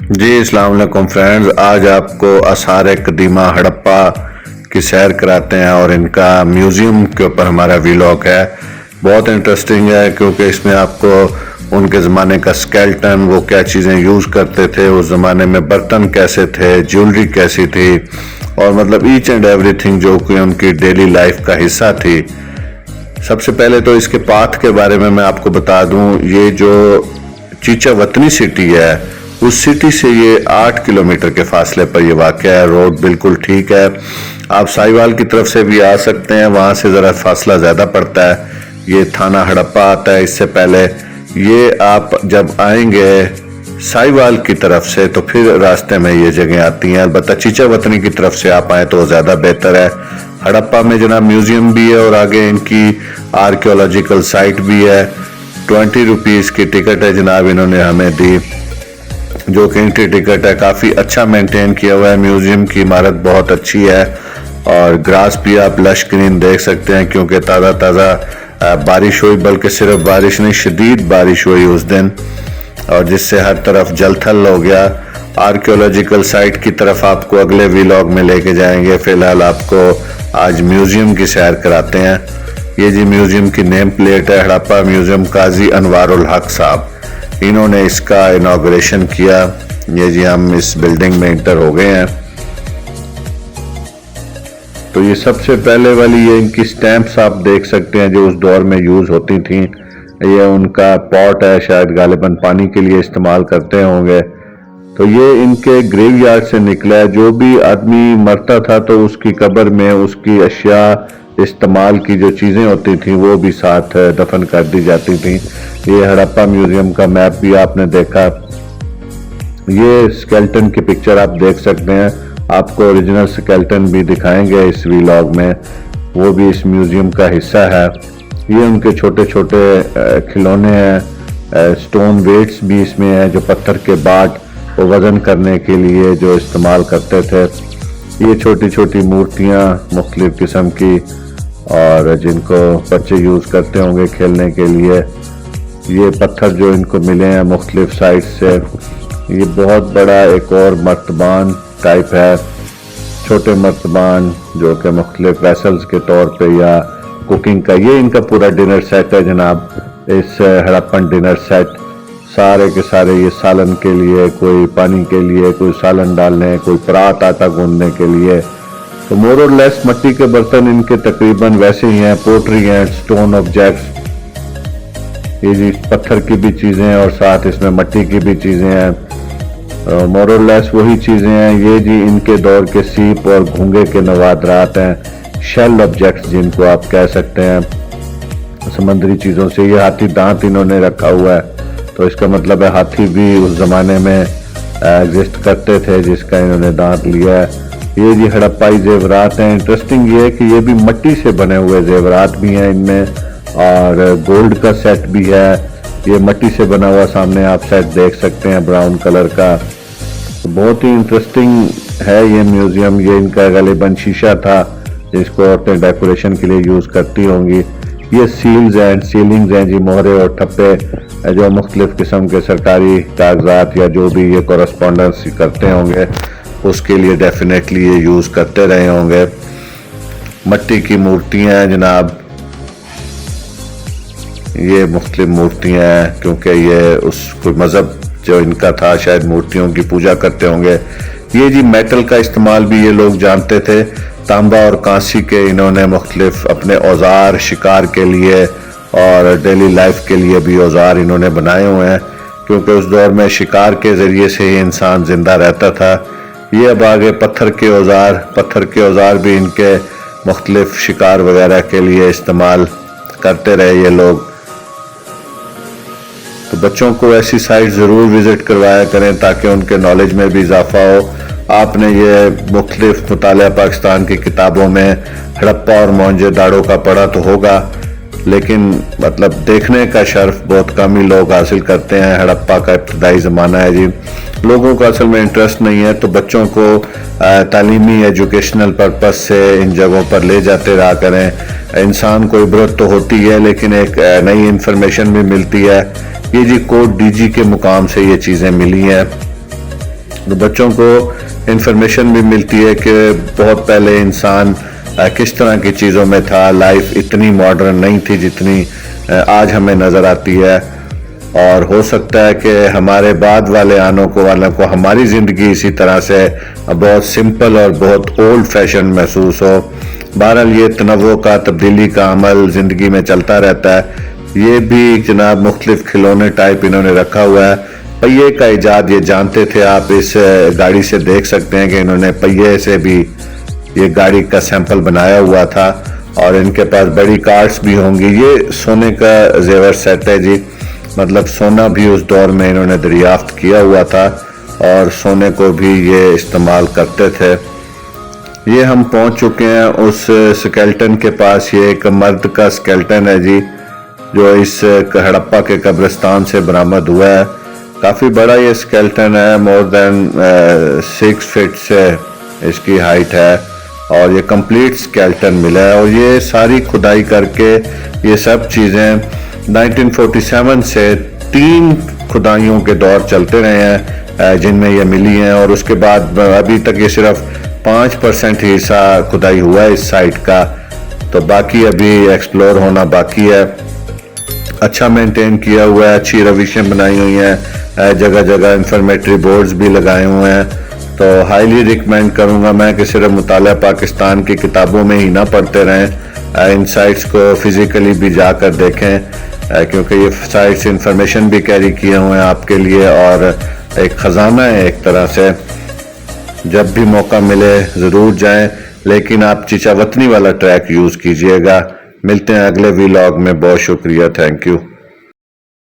جی السلام علیکم فرینڈز، آج آپ کو آثار قدیمہ ہڑپا کی سیر کراتے ہیں اور ان کا میوزیم کے اوپر ہمارا ویلاگ ہے۔ بہت انٹرسٹنگ ہے کیونکہ اس میں آپ کو ان کے زمانے کا سکیلٹن، وہ کیا چیزیں یوز کرتے تھے اس زمانے میں، برتن کیسے تھے، جیولری کیسی تھی، اور مطلب ایچ اینڈ ایوری تھنگ جو کہ ان کی ڈیلی لائف کا حصہ تھی۔ سب سے پہلے تو اس کے پاتھ کے بارے میں آپ کو بتا دوں، یہ جو چیچا وطنی سٹی ہے اس سٹی سے یہ 8 کلومیٹر کے فاصلے پر یہ واقع ہے۔ روڈ بالکل ٹھیک ہے، آپ سائیوال کی طرف سے بھی آ سکتے ہیں، وہاں سے ذرا فاصلہ زیادہ پڑتا ہے۔ یہ تھانہ ہڑپا آتا ہے اس سے پہلے۔ یہ آپ جب آئیں گے سائیوال کی طرف سے تو پھر راستے میں یہ جگہیں آتی ہیں، البتہ چیچا وطنی کی طرف سے آپ آئیں تو زیادہ بہتر ہے۔ ہڑپا میں جناب میوزیم بھی ہے اور آگے ان کی آرکیولوجیکل سائٹ بھی ہے۔ 20 روپیز کی ٹکٹ ہے جناب، انہوں نے ہمیں دی، جو کہ انٹری ٹکٹ ہے۔ کافی اچھا مینٹین کیا ہوا ہے، میوزیم کی عمارت بہت اچھی ہے، اور گراس بھی آپ لش گرین دیکھ سکتے ہیں کیونکہ تازہ تازہ بارش ہوئی، بلکہ صرف بارش نہیں شدید بارش ہوئی اس دن، اور جس سے ہر طرف جل تھل ہو گیا۔ آرکیولوجیکل سائٹ کی طرف آپ کو اگلے ویلاگ میں لے کے جائیں گے، فی الحال آپ کو آج میوزیم کی سیر کراتے ہیں۔ یہ جی میوزیم کی نیم پلیٹ ہے، ہڑپا میوزیم، قاضی انوار الحق صاحب، انہوں نے اس کا انوگریشن کیا۔ یہ جی ہم اس بلڈنگ میں انٹر ہو گئے ہیں۔ تو یہ سب سے پہلے والی یہ ان کی سٹیمپس آپ دیکھ سکتے ہیں جو اس دور میں یوز ہوتی تھیں۔ یہ ان کا پاٹ ہے، شاید غالباً پانی کے لیے استعمال کرتے ہوں گے۔ تو یہ ان کے گریو یارڈ سے نکلا ہے، جو بھی آدمی مرتا تھا تو اس کی قبر میں اس کی اشیاء، استعمال کی جو چیزیں ہوتی تھیں وہ بھی ساتھ دفن کر دی جاتی تھیں۔ یہ ہڑپا میوزیم کا میپ بھی آپ نے دیکھا۔ یہ سکیلٹن کی پکچر آپ دیکھ سکتے ہیں، آپ کو اوریجنل سکیلٹن بھی دکھائیں گے اس ویلاگ میں، وہ بھی اس میوزیم کا حصہ ہے۔ یہ ان کے چھوٹے چھوٹے کھلونے ہیں، سٹون ویٹس بھی اس میں ہیں، جو پتھر کے باٹ کو وزن کرنے کے لیے جو استعمال کرتے تھے۔ یہ چھوٹی چھوٹی مورتیاں مختلف قسم کی، اور جن کو بچے یوز کرتے ہوں گے کھیلنے کے لیے۔ یہ پتھر جو ان کو ملے ہیں مختلف سائٹ سے۔ یہ بہت بڑا ایک اور مرتبان ٹائپ ہے، چھوٹے مرتبان جو کہ مختلف ویسلز کے طور پہ یا کوکنگ کا۔ یہ ان کا پورا ڈنر سیٹ ہے جناب، اس ہڑپن ڈنر سیٹ، سارے کے سارے یہ سالن کے لیے، کوئی پانی کے لیے، کوئی سالن ڈالنے، کوئی پرات آٹا گوندنے کے لیے۔ تو مور اور لیس مٹی کے برتن ان کے تقریباً ویسے ہی ہیں، پوٹری اینڈ سٹون آبجیکٹس۔ یہ جی پتھر کی بھی چیزیں اور ساتھ اس میں مٹی کی بھی چیزیں ہیں، مور اور لیس وہی چیزیں ہیں۔ یہ جی ان کے دور کے سیپ اور گھونگے کے نوادرات ہیں، شیل آبجیکٹس جن کو آپ کہہ سکتے ہیں، سمندری چیزوں سے۔ یہ ہاتھی دانت انہوں نے رکھا ہوا ہے، تو اس کا مطلب ہے ہاتھی بھی اس زمانے میں ایگزسٹ کرتے تھے، جس کا انہوں نے دانت لیا ہے۔ یہ جی ہڑپائی زیورات ہیں۔ انٹرسٹنگ یہ ہے کہ یہ بھی مٹی سے بنے ہوئے زیورات بھی ہیں ان میں، اور گولڈ کا سیٹ بھی ہے۔ یہ مٹی سے بنا ہوا سامنے آپ سیٹ دیکھ سکتے ہیں، براؤن کلر کا۔ بہت ہی انٹرسٹنگ ہے یہ میوزیم۔ یہ ان کا غالباً شیشہ تھا جس کو عورتیں ڈیکوریشن کے لیے یوز کرتی ہوں گی۔ یہ سیلز اینڈ سیلنگز ہیں جی، مہرے اور ٹھپے، جو مختلف قسم کے سرکاری کاغذات یا جو بھی یہ کورسپونڈنس کرتے ہوں گے اس کے لیے ڈیفینیٹلی یہ یوز کرتے رہے ہوں گے۔ مٹی کی مورتیاں ہیں جناب، یہ مختلف مورتیاں ہیں کیونکہ یہ اس کوئی مذہب جو ان کا تھا، شاید مورتیوں کی پوجا کرتے ہوں گے۔ یہ جی میٹل کا استعمال بھی یہ لوگ جانتے تھے، تانبا اور کانسی کے انہوں نے مختلف اپنے اوزار شکار کے لیے اور ڈیلی لائف کے لیے بھی اوزار انہوں نے بنائے ہوئے ہیں، کیونکہ اس دور میں شکار کے ذریعے سے ہی انسان زندہ رہتا تھا۔ یہ اب آگے پتھر کے اوزار بھی ان کے مختلف شکار وغیرہ کے لیے استعمال کرتے رہے یہ لوگ۔ تو بچوں کو ایسی سائٹ ضرور وزٹ کروایا کریں تاکہ ان کے نالج میں بھی اضافہ ہو۔ آپ نے یہ مختلف مطالعہ پاکستان کی کتابوں میں ہڑپا اور موہنجو داڑو کا پڑھا تو ہوگا، لیکن مطلب دیکھنے کا شرف بہت کم ہی لوگ حاصل کرتے ہیں۔ ہڑپا کا ابتدائی زمانہ ہے جی، لوگوں کا اصل میں انٹرسٹ نہیں ہے، تو بچوں کو تعلیمی ایجوکیشنل پرپس سے ان جگہوں پر لے جاتے رہا کریں۔ انسان کو عبرت تو ہوتی ہے لیکن ایک نئی انفارمیشن بھی ملتی ہے۔ یہ جی کوٹ ڈی جی کے مقام سے یہ چیزیں ملی ہیں۔ تو بچوں کو انفارمیشن بھی ملتی ہے کہ بہت پہلے انسان کس طرح کی چیزوں میں تھا، لائف اتنی ماڈرن نہیں تھی جتنی آج ہمیں نظر آتی ہے، اور ہو سکتا ہے کہ ہمارے بعد والے آنوں کو ہماری زندگی اسی طرح سے بہت سمپل اور بہت اولڈ فیشن محسوس ہو۔ بہرحال یہ تنوع کا، تبدیلی کا عمل زندگی میں چلتا رہتا ہے۔ یہ بھی جناب مختلف کھلونے ٹائپ انہوں نے رکھا ہوا ہے۔ پہیے کا ایجاد یہ جانتے تھے آپ، اس گاڑی سے دیکھ سکتے ہیں کہ انہوں نے پہیے سے بھی یہ گاڑی کا سیمپل بنایا ہوا تھا، اور ان کے پاس بڑی کارٹس بھی ہوں گی۔ یہ سونے کا زیور سیٹ ہے جی، مطلب سونا بھی اس دور میں انہوں نے دریافت کیا ہوا تھا اور سونے کو بھی یہ استعمال کرتے تھے۔ یہ ہم پہنچ چکے ہیں اس سکیلٹن کے پاس۔ یہ ایک مرد کا سکیلٹن ہے جی، جو اس ہڑپا کے قبرستان سے برآمد ہوا ہے۔ کافی بڑا یہ سکیلٹن ہے، مور دین 6 فٹ سے اس کی ہائٹ ہے، اور یہ کمپلیٹ سکیلٹن ملا ہے۔ اور یہ ساری کھدائی کر کے یہ سب چیزیں 1947 سے 3 کھدائیوں کے دور چلتے رہے ہیں جن میں یہ ملی ہیں، اور اس کے بعد ابھی تک یہ صرف 5% ہی حصہ کھدائی ہوا ہے اس سائٹ کا، تو باقی ابھی ایکسپلور ہونا باقی ہے۔ اچھا مینٹین کیا ہوا ہے، اچھی روشیں بنائی ہوئی ہیں، جگہ جگہ انفارمیٹری بورڈز بھی لگائے ہوئے ہیں۔ تو ہائیلی ریکمینڈ کروں گا میں کہ صرف مطالعہ پاکستان کی کتابوں میں ہی نہ پڑھتے رہیں، ان سائٹس کو فزیکلی بھی جا کر دیکھیں، کیونکہ یہ سائٹس انفارمیشن بھی کیری کیے ہوئے ہیں آپ کے لیے، اور ایک خزانہ ہے ایک طرح سے۔ جب بھی موقع ملے ضرور جائیں، لیکن آپ چچا وطنی والا ٹریک یوز کیجئے گا۔ ملتے ہیں اگلے ویلاگ میں، بہت شکریہ، تھینک یو۔